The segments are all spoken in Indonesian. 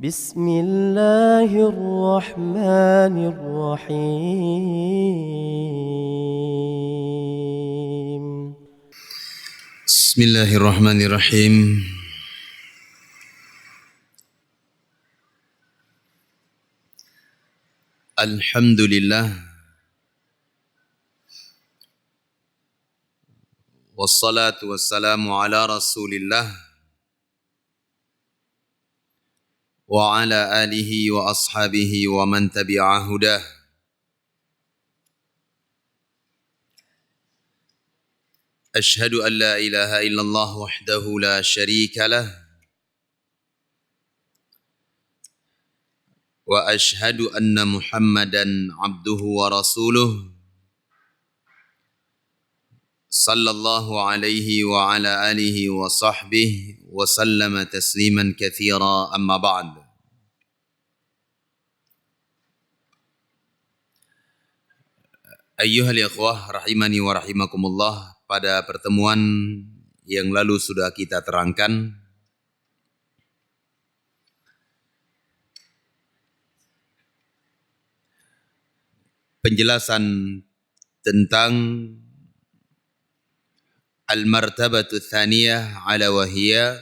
بسم الله الرحمن الرحيم بسم الله الرحمن الرحيم الحمد لله والصلاة والسلام على رسول الله وعلى آله وأصحابه ومن تبع هداه أشهد أن لا إله إلا الله وحده لا شريك له وأشهد أن محمدا عبده ورسوله صلى الله عليه وعلى آله وصحبه وسلم تسليما كثيرا أما بعد. Ayyuhal ikhwah rahimani wa rahimakumullah, pada pertemuan yang lalu sudah kita terangkan penjelasan tentang al-martabatu tsaniyah ala wahiyya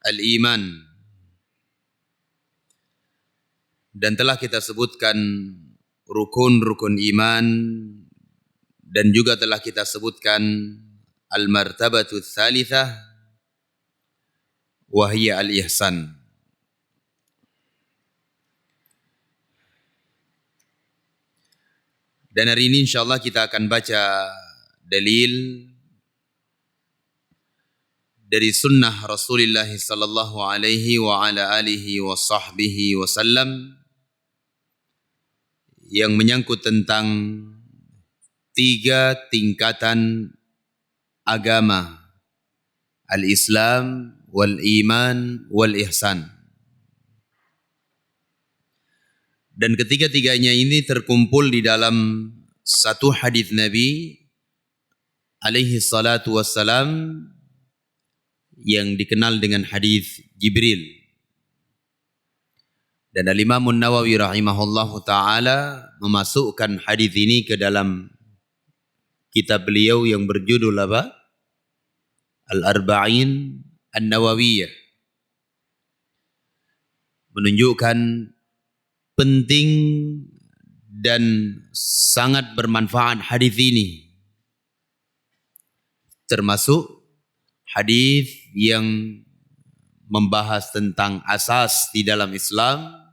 al-iman, dan telah kita sebutkan rukun-rukun iman, dan juga telah kita sebutkan al-martabatu tsalitsah wahiyya al-ihsan. Dan hari ini insyaallah kita akan baca dalil dari sunnah Rasulullah sallallahu alaihi wa ala alihi wa sahbihi wasallam yang menyangkut tentang 3 tingkatan agama: al-Islam, wal-iman, wal-ihsan. Dan ketiga-tiganya ini terkumpul di dalam satu hadis Nabi alaihi salatu wassalam yang dikenal dengan hadis Jibril. Dan Al-Imam An-Nawawi rahimahullahu ta'ala memasukkan hadis ini ke dalam kitab beliau yang berjudul apa? Al-Arba'in An-Nawawiyah. Menunjukkan penting dan sangat bermanfaat hadis ini, termasuk hadis yang membahas tentang asas di dalam Islam,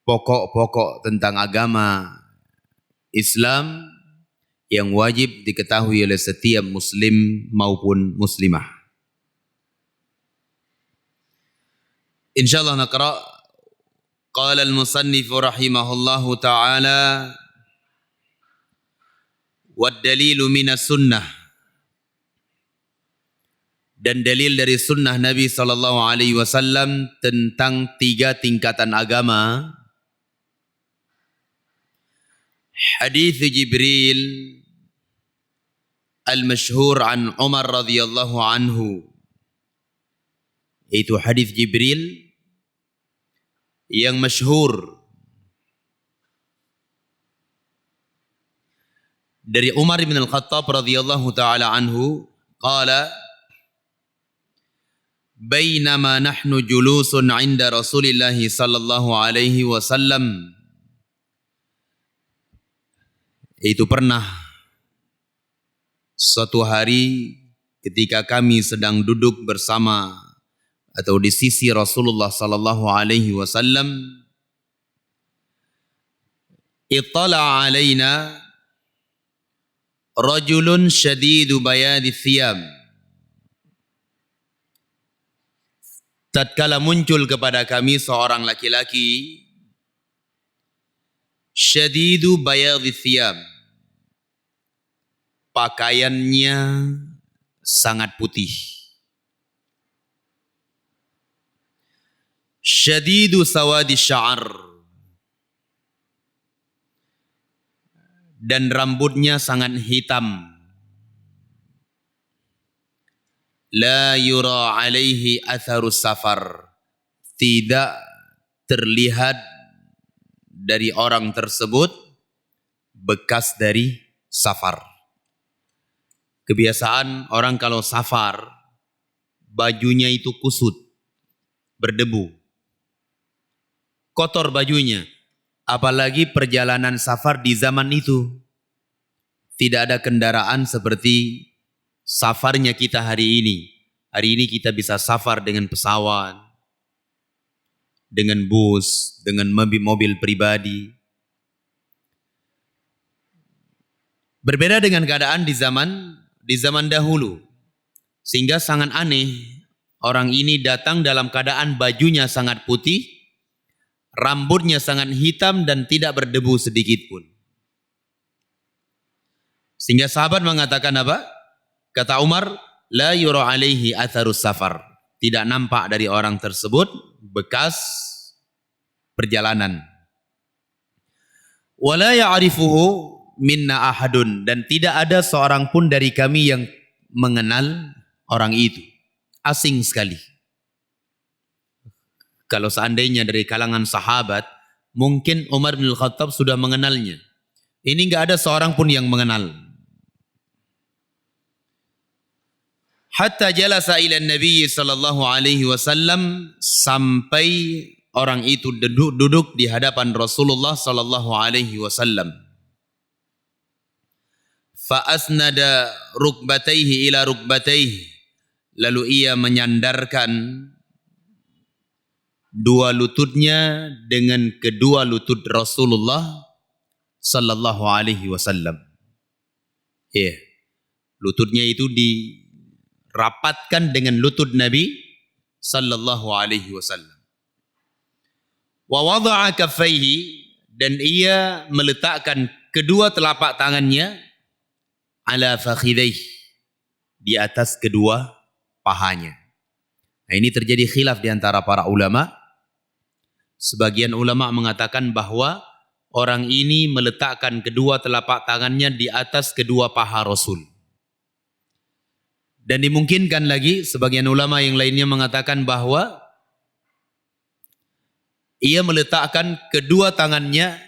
pokok-pokok tentang agama Islam yang wajib diketahui oleh setiap muslim maupun muslimah. Insyaallah naqra. Qala al-musannif rahimahullahu ta'ala wad dalilu minas sunnah, dan dalil dari sunnah Nabi sallallahu alaihi wasallam tentang 3 tingkatan agama. Hadis Jibril al-masyhur an Umar radhiyallahu anhu, itu hadis Jibril yang masyhur dari Umar bin Al-Khattab radhiyallahu taala anhu, qala bainama nahnu julusun 'inda Rasulillah sallallahu alaihi wasallam, itu pernah suatu hari ketika kami sedang duduk bersama atau di sisi Rasulullah sallallahu alaihi wasallam, ittala alaina rajulun syadidu bayadi thiyab, tatkala muncul kepada kami seorang laki-laki syadidu bayadi thiyab, pakaiannya sangat putih, syadidu sawadi sya'ar, dan rambutnya sangat hitam, la yura alaihi atharus safar, tidak terlihat dari orang tersebut bekas dari safar. Kebiasaan orang kalau safar, bajunya itu kusut, berdebu, kotor bajunya. Apalagi perjalanan safar di zaman itu. Tidak ada kendaraan seperti safarnya kita hari ini. Hari ini kita bisa safar dengan pesawat, dengan bus, dengan mobil pribadi. Berbeda dengan keadaan di zaman dahulu. Sehingga sangat aneh, orang ini datang dalam keadaan bajunya sangat putih, rambutnya sangat hitam dan tidak berdebu sedikit pun. Sehingga sahabat mengatakan apa? Kata Umar, la yura alaihi atharus safar. Tidak nampak dari orang tersebut bekas perjalanan. Wala ya'rifuhu minna ahadun, dan tidak ada seorang pun dari kami yang mengenal orang itu. Asing sekali. Kalau seandainya dari kalangan sahabat, mungkin Umar bin Khattab sudah mengenalnya. Ini enggak ada seorang pun yang mengenal. Hatta jalasa ila Nabi sallallahu alaihi wasallam, sampai orang itu duduk di hadapan Rasulullah sallallahu alaihi wasallam. Fa asnada rukbatayhi ila rukbatayhi, lalu ia menyandarkan dua lututnya dengan kedua lutut Rasulullah sallallahu alaihi wasallam. Lututnya itu dirapatkan dengan lutut Nabi sallallahu alaihi wasallam. Wa wada'a kaffaihi, dan ia meletakkan kedua telapak tangannya ala fakhidaihi, di atas kedua pahanya. Nah, ini terjadi khilaf di antara para ulama. Sebagian ulama mengatakan bahwa orang ini meletakkan kedua telapak tangannya di atas kedua paha Rasul. Dan dimungkinkan lagi, sebagian ulama yang lainnya mengatakan bahwa ia meletakkan kedua tangannya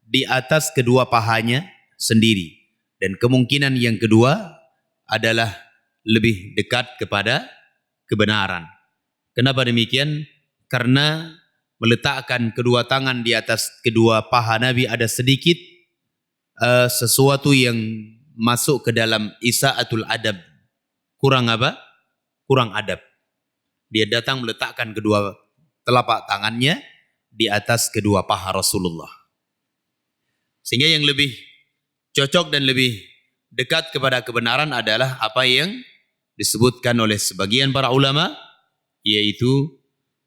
di atas kedua pahanya sendiri. Dan kemungkinan yang kedua adalah lebih dekat kepada kebenaran. Kenapa demikian? Karena meletakkan kedua tangan di atas kedua paha Nabi ada sedikit sesuatu yang masuk ke dalam isa'atul adab. Kurang apa? Kurang adab. Dia datang meletakkan kedua telapak tangannya di atas kedua paha Rasulullah. Sehingga yang lebih cocok dan lebih dekat kepada kebenaran adalah apa yang disebutkan oleh sebagian para ulama, yaitu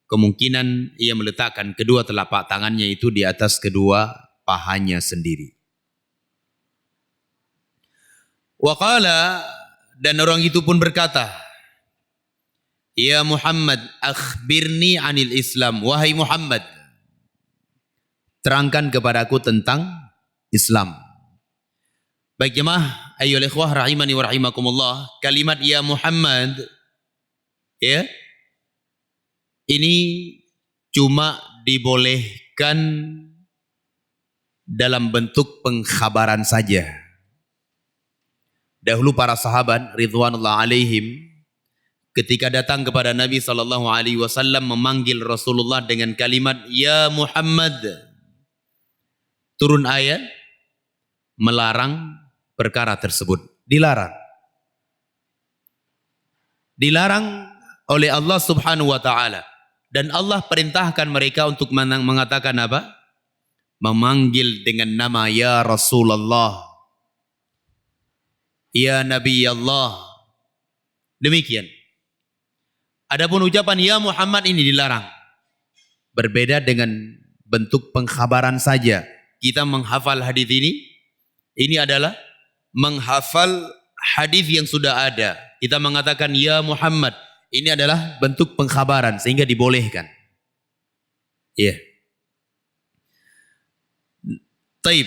kemungkinan ia meletakkan kedua telapak tangannya itu di atas kedua pahanya sendiri. Waqala, dan orang itu pun berkata, ya Muhammad, akhbirni anil Islam. Wahai Muhammad, terangkan kepadaku tentang Islam. Baik jemaah, ayyuhal ikhwah rahimani wa rahimakumullah, kalimat ya Muhammad, ya, ini cuma dibolehkan dalam bentuk pengkhabaran saja. Dahulu para sahabat ridwanullah alaihim ketika datang kepada Nabi sallallahu alaihi wasallam memanggil Rasulullah dengan kalimat ya Muhammad, turun ayat melarang perkara tersebut. Dilarang oleh Allah subhanahu wa ta'ala. Dan Allah perintahkan mereka untuk mengatakan apa? Memanggil dengan nama ya Rasulullah, ya Nabi Allah. Demikian. Adapun ucapan ya Muhammad ini dilarang. Berbeda dengan bentuk pengkhabaran saja. Kita menghafal hadis ini adalah menghafal hadis yang sudah ada. Kita mengatakan ya Muhammad, ini adalah bentuk pengkhabaran sehingga dibolehkan. Iya. Taib.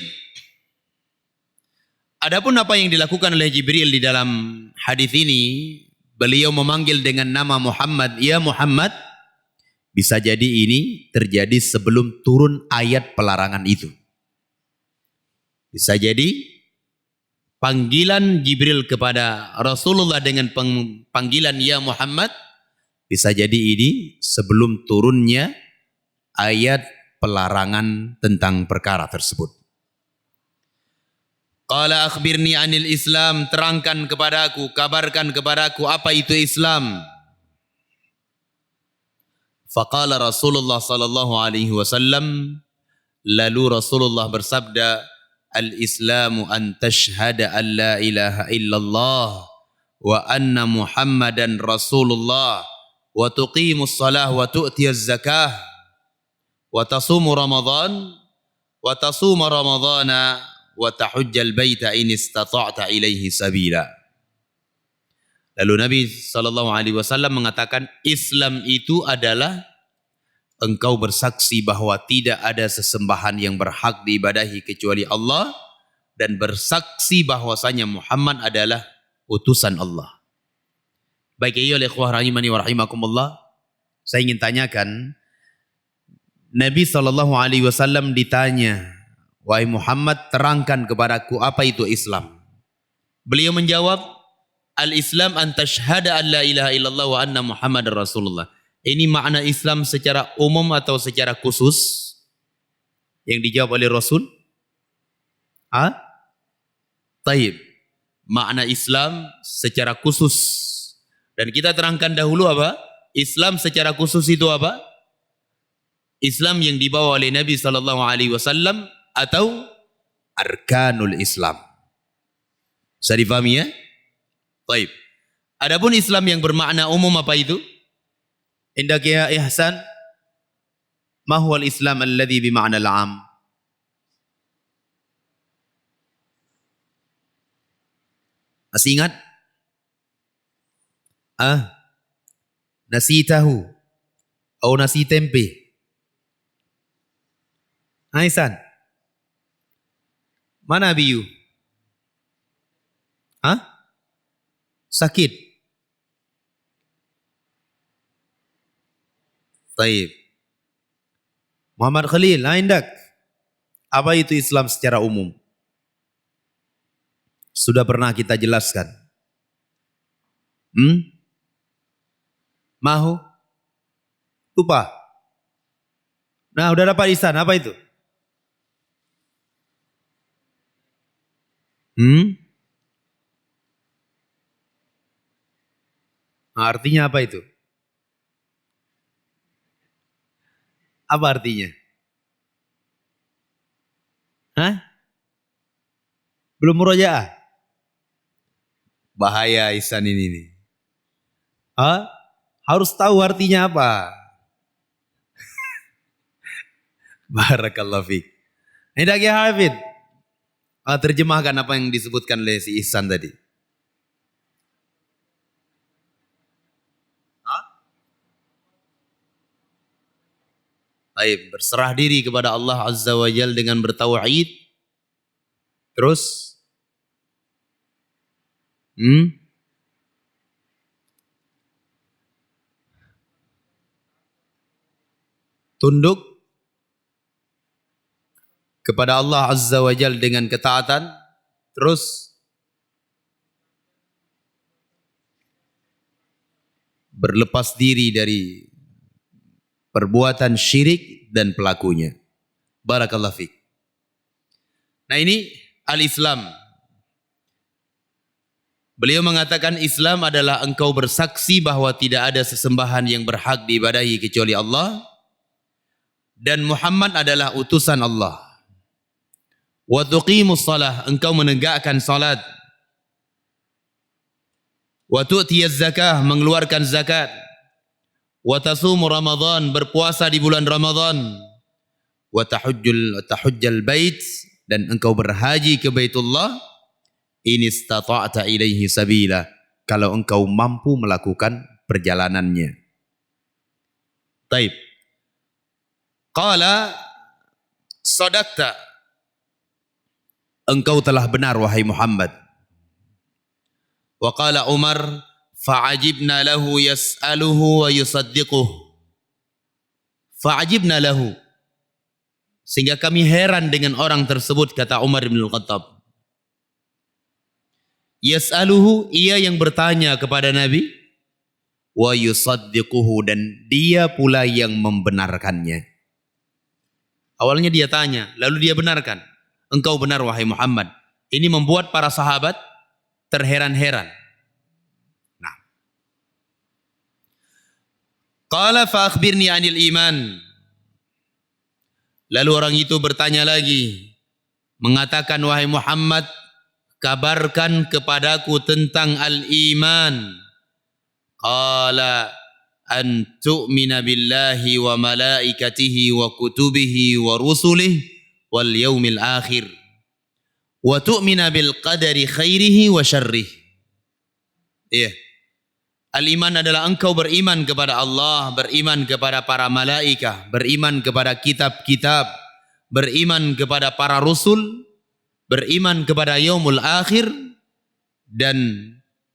Adapun apa yang dilakukan oleh Jibril di dalam hadis ini, beliau memanggil dengan nama Muhammad, ya Muhammad, bisa jadi ini terjadi sebelum turun ayat pelarangan itu. Bisa jadi panggilan Jibril kepada Rasulullah dengan panggilan ya Muhammad, bisa jadi ini sebelum turunnya ayat pelarangan tentang perkara tersebut. Qala akhbirni anil Islam, terangkan kepadaku, kabarkan kepadaku apa itu Islam. Faqala Rasulullah sallallahu alaihi wasallam, lalu Rasulullah bersabda, al-Islamu an tashhada an la ilaha illallah wa anna Muhammadan Rasulullah wa tuqimus salah wa tu'tiyaz zakah wa tasumu Ramadan wa tasuma Ramadana wa tahujjal baita in istata'ta ilaihi sabila. Lalu Nabi SAW mengatakan Islam itu adalah engkau bersaksi bahwa tidak ada sesembahan yang berhak diibadahi kecuali Allah dan bersaksi bahwasanya Muhammad adalah utusan Allah. Baik ayolah ikhwah rahimani wa rahimakumullah, saya ingin tanyakan, Nabi SAW ditanya, wahai Muhammad, terangkan kepadaku apa itu Islam. Beliau menjawab, al-Islam an tashhada an la ilaha illallah wa anna Muhammadar Rasulullah. Ini makna Islam secara umum atau secara khusus? Yang dijawab oleh Rasul? Taib. Makna Islam secara khusus. Dan kita terangkan dahulu apa? Islam secara khusus itu apa? Islam yang dibawa oleh Nabi SAW atau arkanul Islam. Bisa difahami ya? Baik. Adapun Islam yang bermakna umum apa itu? Indak ya Ihsan, ma huwa al-Islam alladhi bima'na al-'am? Masih ingat? Nasi tahu atau nasi tempe? Ihsan, mana biu? Sakit. Taib. Muhammad Khalil, indak. Apa itu Islam secara umum? Sudah pernah kita jelaskan. Mahu? Lupa. Nah, udah dapat Ihsan, apa itu? Artinya apa itu? Apa artinya? Belum murojaah? Bahaya Ihsan ini nih. Harus tahu artinya apa. Barakallahu fiik. Hendak ya Hafid. Terjemahkan apa yang disebutkan oleh si Ihsan tadi. Baik, berserah diri kepada Allah Azza wa Jalla dengan bertauhid. Terus tunduk kepada Allah Azza wa Jalla dengan ketaatan. Terus berlepas diri dari perbuatan syirik dan pelakunya. Barakallahu fiik. Nah, ini al-Islam. Beliau mengatakan Islam adalah engkau bersaksi bahwa tidak ada sesembahan yang berhak diibadahi kecuali Allah dan Muhammad adalah utusan Allah. Wa tuqimus shalah, engkau menegakkan salat. Wa tu'tiyaz zakah, mengeluarkan zakat. Wa tasumu Ramadan, berpuasa di bulan Ramadan. Wa tahujjal bait, dan engkau berhaji ke Baitullah. In istata'ta ilaihi sabila, kalau engkau mampu melakukan perjalanannya. Taib. Qala sadaqta, engkau telah benar wahai Muhammad. Wa qala Umar fa'ajibna lahu yas'aluhu wa yusaddiquh. Fa'ajibna lahu. Sehingga kami heran dengan orang tersebut, kata Umar bin Al-Khattab. Yas'aluhu, ia yang bertanya kepada Nabi, wa yusaddiquhu, dan dia pula yang membenarkannya. Awalnya dia tanya, lalu dia benarkan. Engkau benar wahai Muhammad. Ini membuat para sahabat terheran-heran. Nah. Qala fa akhbirni 'anil iman. Lalu orang itu bertanya lagi, mengatakan, wahai Muhammad, kabarkan kepadaku tentang al-iman. Qala an tu'mina billahi wa malaikatihi wa kutubihi wa rusulihi wal yaumil akhir wa tu'mina bil qadari khairihi wa syarrihi. Iya. Al-iman adalah engkau beriman kepada Allah, beriman kepada para malaikat, beriman kepada kitab-kitab, beriman kepada para rasul, beriman kepada yaumul akhir, dan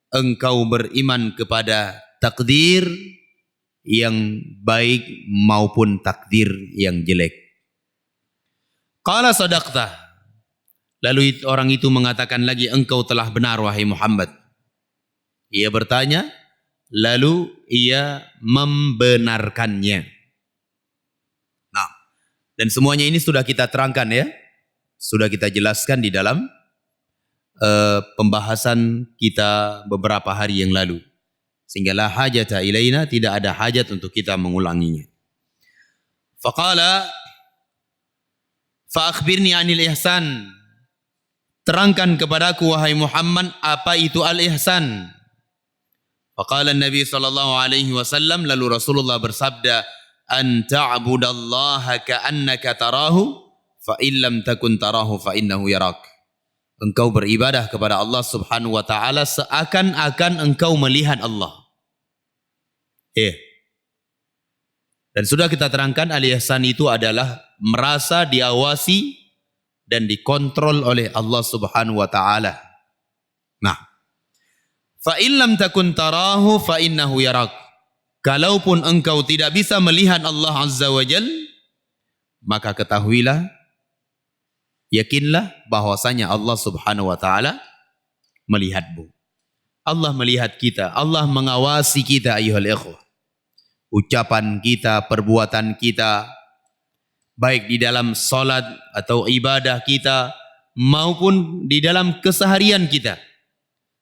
engkau beriman kepada takdir yang baik maupun takdir yang jelek. Qala sadaqta. Lalu orang itu mengatakan lagi, engkau telah benar wahai Muhammad. Ia bertanya, lalu ia membenarkannya. Nah, dan semuanya ini sudah kita terangkan ya. Sudah kita jelaskan di dalam pembahasan kita beberapa hari yang lalu. Sehingga la hajata ilaina, tidak ada hajat untuk kita mengulanginya. Faqala fa akhbirni 'anil ihsan. Terangkan kepadaku wahai Muhammad apa itu al-ihsan. Faqala Nabi sallallahu alaihi wasallam, lalu Rasulullah bersabda, an ta'budallaha ka'annaka tarahu fa illam takun tarahu fa innahu yarak. Engkau beribadah kepada Allah Subhanahu wa taala seakan-akan engkau melihat Allah. Dan sudah kita terangkan al-ihsan itu adalah merasa diawasi dan dikontrol oleh Allah Subhanahu wa taala. Nah, fa illam takun tarahu fa innahu yarak. Kalaupun engkau tidak bisa melihat Allah Azza wa Jal, maka ketahuilah, yakinlah bahwasanya Allah Subhanahu wa taala melihatmu. Allah melihat kita, Allah mengawasi kita ayyuhal ikhwah. Ucapan kita, perbuatan kita, baik di dalam salat atau ibadah kita maupun di dalam keseharian kita,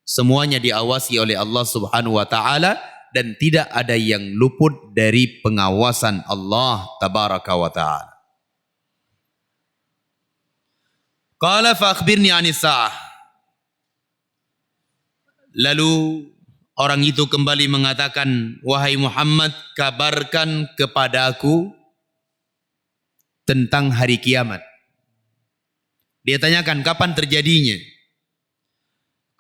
semuanya diawasi oleh Allah Subhanahu wa taala dan tidak ada yang luput dari pengawasan Allah tabaraka wa taala. Qala fa akhbirni 'anis sa'ah. Lalu orang itu kembali mengatakan, wahai Muhammad, kabarkan kepadaku tentang hari kiamat. Dia tanyakan kapan terjadinya.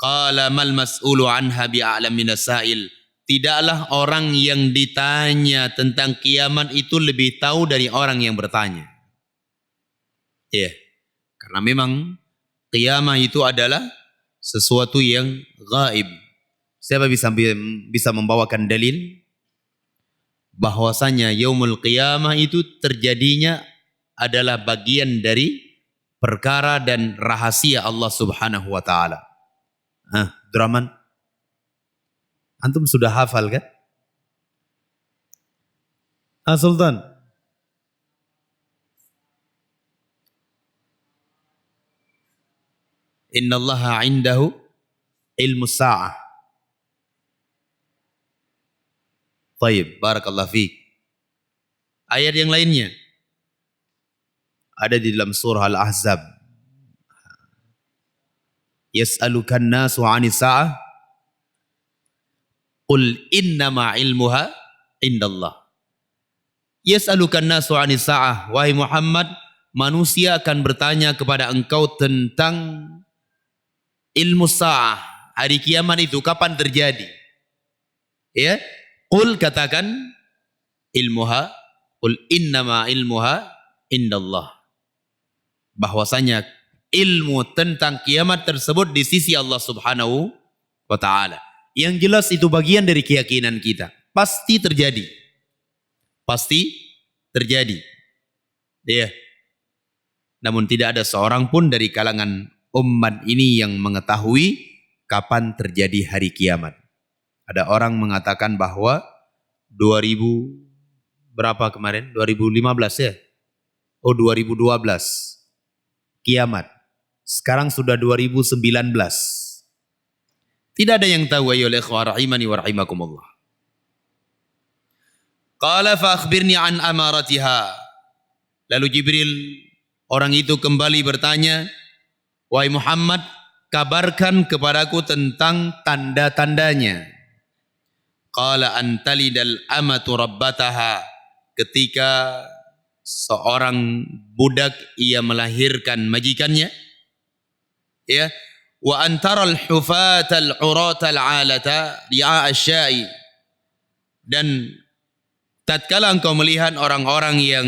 Qala mal mas'ulu anha bi'a'lam minas sa'il. Tidaklah orang yang ditanya tentang kiamat itu lebih tahu dari orang yang bertanya. Ya, karena memang kiamat itu adalah sesuatu yang gaib. Siapa bisa membawakan dalil bahwasanya yaumul qiyamah itu terjadinya adalah bagian dari perkara dan rahasia Allah Subhanahu wa taala. Abdurrahman, antum sudah hafal kan? Sultan. Innallaha 'indahu ilmus sa'ah. Baik, barakallahu fiik. Ayat yang lainnya ada di dalam surah Al-Ahzab. Yas'alukan nasu 'anis sa'ah qul innama 'ilmuha indallah. Yas'alukan nasu 'anis sa'ah, wahai Muhammad, manusia akan bertanya kepada engkau tentang ilmu sa'ah, hari kiamat itu kapan terjadi. Ya, qul katakan ilmuha, qul innama ilmuha indallah. Bahwasanya ilmu tentang kiamat tersebut di sisi Allah Subhanahu wa taala. Yang jelas itu bagian dari keyakinan kita. Pasti terjadi. Pasti terjadi. Iya. Namun tidak ada seorang pun dari kalangan umat ini yang mengetahui kapan terjadi hari kiamat. Ada orang mengatakan bahwa 2000 berapa kemarin? 2015 ya? Oh 2012. Kiamat. Sekarang sudah 2019. Tidak ada yang tahu ayyuhal ikhwah rahimani wa rahimakumullah. Qala fa akhbirni an amaratiha. Lalu Jibril orang itu kembali bertanya, wahai Muhammad, kabarkan kepadaku tentang tanda-tandanya. Qala antalidal amatu rabbataha. Ketika seorang budak ia melahirkan majikannya, ya, wa antaral hufatal uratal alata ri'a asya'i, dan tatkala engkau melihat orang-orang yang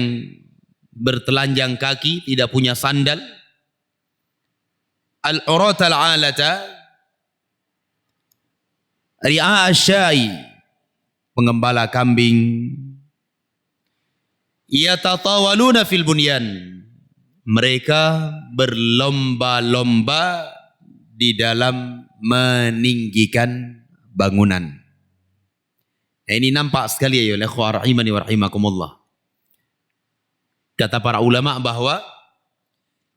bertelanjang kaki, tidak punya sandal, al-uratal alata ri'a asya'i, pengembala kambing, yatatawaluna fil bunyan, mereka berlomba-lomba di dalam meninggikan bangunan. Nah, ini nampak sekali ya ikhwah rahimani wa rahimakumullah. Kata para ulama bahwa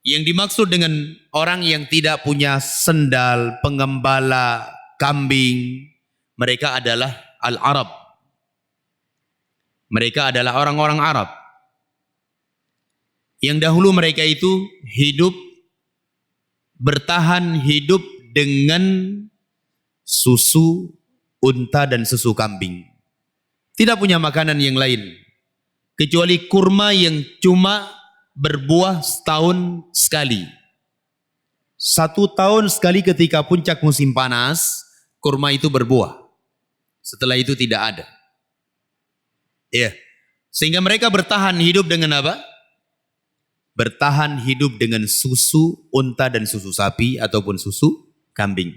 yang dimaksud dengan orang yang tidak punya sendal, pengembala kambing, mereka adalah al-Arab. Mereka adalah orang-orang Arab. Yang dahulu mereka itu bertahan hidup dengan susu unta dan susu kambing. Tidak punya makanan yang lain kecuali kurma yang cuma berbuah setahun sekali. 1 tahun sekali ketika puncak musim panas, kurma itu berbuah. Setelah itu tidak ada. Ya. Sehingga mereka bertahan hidup dengan apa? Bertahan hidup dengan susu unta dan susu sapi ataupun susu kambing.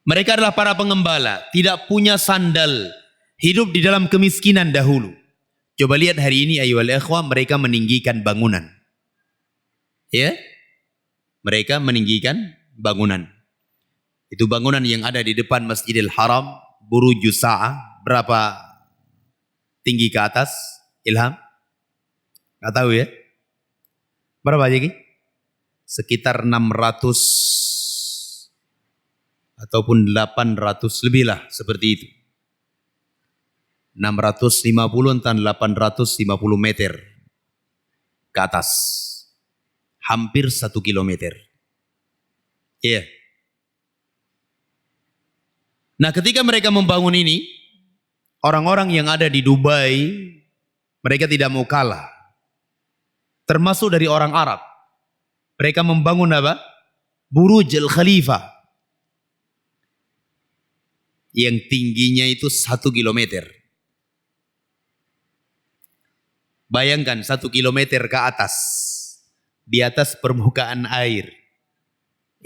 Mereka adalah para pengembala, tidak punya sandal, hidup di dalam kemiskinan dahulu. Coba lihat hari ini ayyuhal ikhwah, mereka meninggikan bangunan. Ya? Mereka meninggikan bangunan. Itu bangunan yang ada di depan Masjidil Haram, Burujus Sa'ah, berapa tinggi ke atas? Ilham? Nggak tahu ya? Berapa aja, Ki? Sekitar 600 ataupun 800 lebih lah, seperti itu. 650 dan 850 meter ke atas. Hampir 1 kilometer. Iya. Nah, ketika mereka membangun ini, orang-orang yang ada di Dubai, mereka tidak mau kalah. Termasuk dari orang Arab. Mereka membangun apa? Buruj al-Khalifah. Yang tingginya itu 1 kilometer. Bayangkan 1 kilometer ke atas. Di atas permukaan air.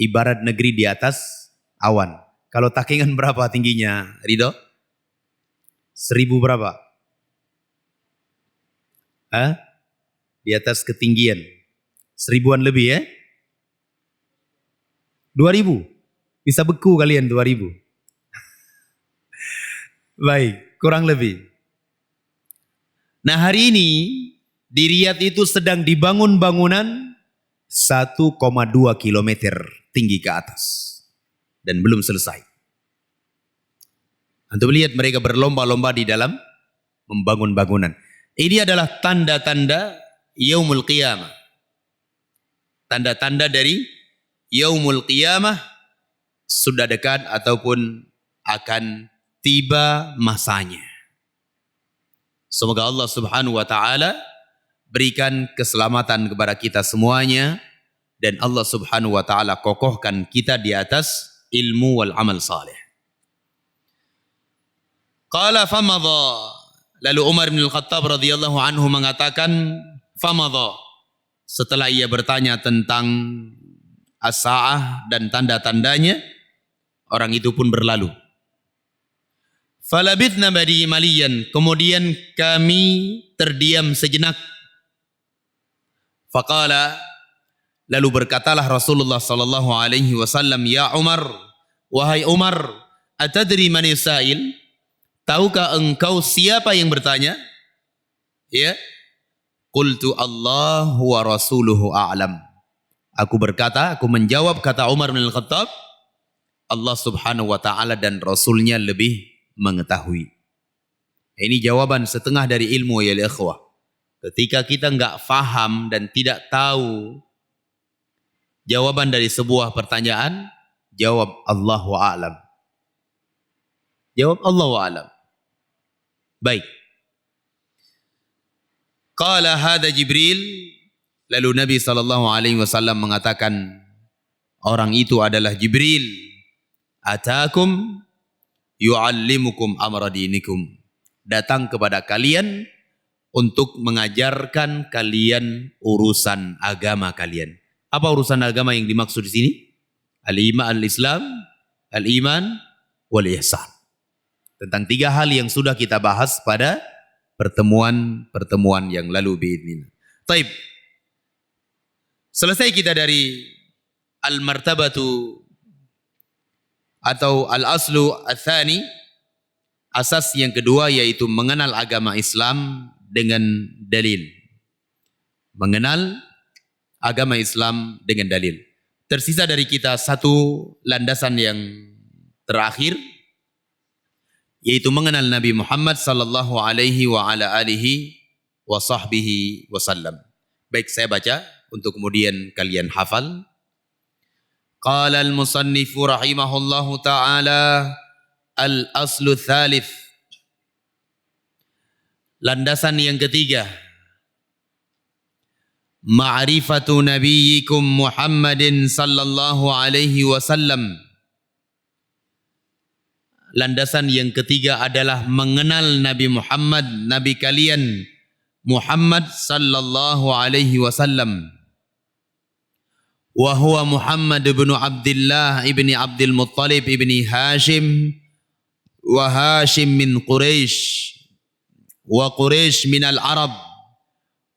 Ibarat negeri di atas awan. Kalau Takengon berapa tingginya, Ridho? 1000 berapa? Hah? Di atas ketinggian 1000-an lebih ya? 2000. Bisa beku kalian 2000. Baik, kurang lebih. Nah, hari ini di Riyadh itu sedang dibangun bangunan 1,2 kilometer tinggi ke atas dan belum selesai. Antum lihat mereka berlomba-lomba di dalam membangun bangunan. Ini adalah tanda-tanda Yaumul Qiyamah. Tanda-tanda dari Yaumul Qiyamah sudah dekat ataupun akan tiba masanya. Semoga Allah Subhanahu wa taala berikan keselamatan kepada kita semuanya dan Allah Subhanahu wa taala kokohkan kita di atas ilmu wal amal saleh. Qala famadha. Lalu Umar bin Al-Khattab radhiyallahu anhu mengatakan famadha. Setelah ia bertanya tentang as-sa'ah dan tanda-tandanya, orang itu pun berlalu. Falabithna maliyan, kemudian kami terdiam sejenak. Faqala, lalu berkatalah Rasulullah sallallahu alaihi wasallam, ya Umar, wahai Umar, atadri man yasail? Tahukah engkau siapa yang bertanya? Ya. Qultu Allah wa rasuluhu a'lam. Aku berkata, aku menjawab, kata Umar bin Al-Khattab, Allah subhanahu wa ta'ala dan Rasulnya lebih mengetahui. Ini jawaban setengah dari ilmu ya ikhwah. Ketika kita enggak faham dan tidak tahu jawaban dari sebuah pertanyaan, jawab Allah wa a'lam. Jawab Allah wa a'lam. Baik. Qala hadha Jibril, lalu Nabi SAW mengatakan, orang itu adalah Jibril. Atakum yu'allimukum amra dinikum. Datang kepada kalian untuk mengajarkan kalian urusan agama kalian. Apa urusan agama yang dimaksud di sini? Al-Islam, al-iman, wal-ihsan. Tentang 3 hal yang sudah kita bahas pada pertemuan yang lalu biidznillah. Taib. Selesai kita dari al-martabatu atau al-aslu al-thani, asas yang kedua yaitu mengenal agama Islam dengan dalil. Mengenal agama Islam dengan dalil. Tersisa dari kita satu landasan yang terakhir, yaitu mengenal Nabi Muhammad sallallahu alaihi wa ala alihi wa sahbihi wasallam. Baik, saya baca untuk kemudian kalian hafal. Qala al-musannifu rahimahullahu ta'ala al-aslu thalith. Landasan yang ketiga. Ma'rifatu nabiyyikum Muhammadin sallallahu alaihi wasallam. Landasan yang ketiga adalah mengenal Nabi Muhammad, Nabi kalian Muhammad sallallahu alaihi wasallam. Wa huwa Muhammad ibn Abdullah ibn Abdul Muttalib ibn Hashim, wa Hashim min Quraisy, wa Quraisy min al-Arab,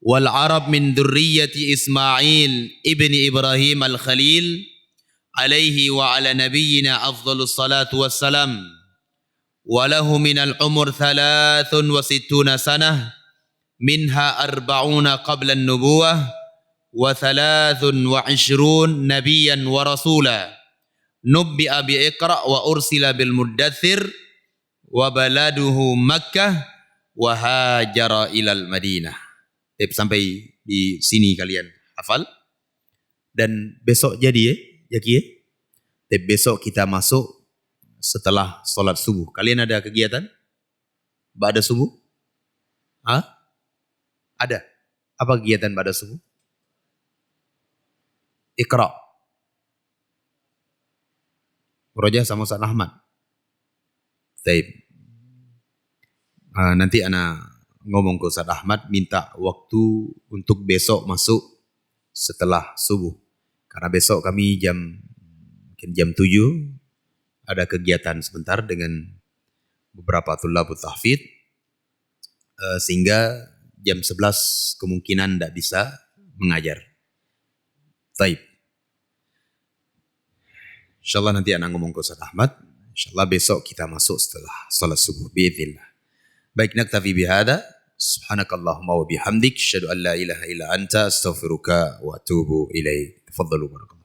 wal Arab min dzurriyyati Ismail ibn Ibrahim al-Khalil, alaihi wa ala nabiyyina afdhalus salatu wassalam. وله من العمر 63 سنة منها 40 قبل النبوة و23 نبيا ورسولا نبئ بإقرأ وأرسل بالمدثر وبلده مكة وهاجر إلى المدينة. Sampai di sini kalian hafal dan besok jadi ya Ki. Besok kita masuk setelah sholat subuh. Kalian ada kegiatan? Ba'da subuh? Hah? Ada. Apa kegiatan ba'da subuh? Iqra. Murojaah sama Ustaz Ahmad. Baik. Nanti ana ngomong ke Ustaz Ahmad minta waktu untuk besok masuk setelah subuh. Karena besok kami mungkin jam 7 ada kegiatan sebentar dengan beberapa thulabut tahfidz, sehingga jam 11 kemungkinan tidak bisa mengajar. Baik. InsyaAllah nanti anak ngomong ke Ustaz Ahmad. InsyaAllah besok kita masuk setelah salat subuh. Bi'idznillah. Baik, naktafi bihada. Subhanakallahumma wa bihamdik. Asyhadu an la ilaha illa anta astaghfiruka wa atubu ilaik. Tafadhalu barakallahu.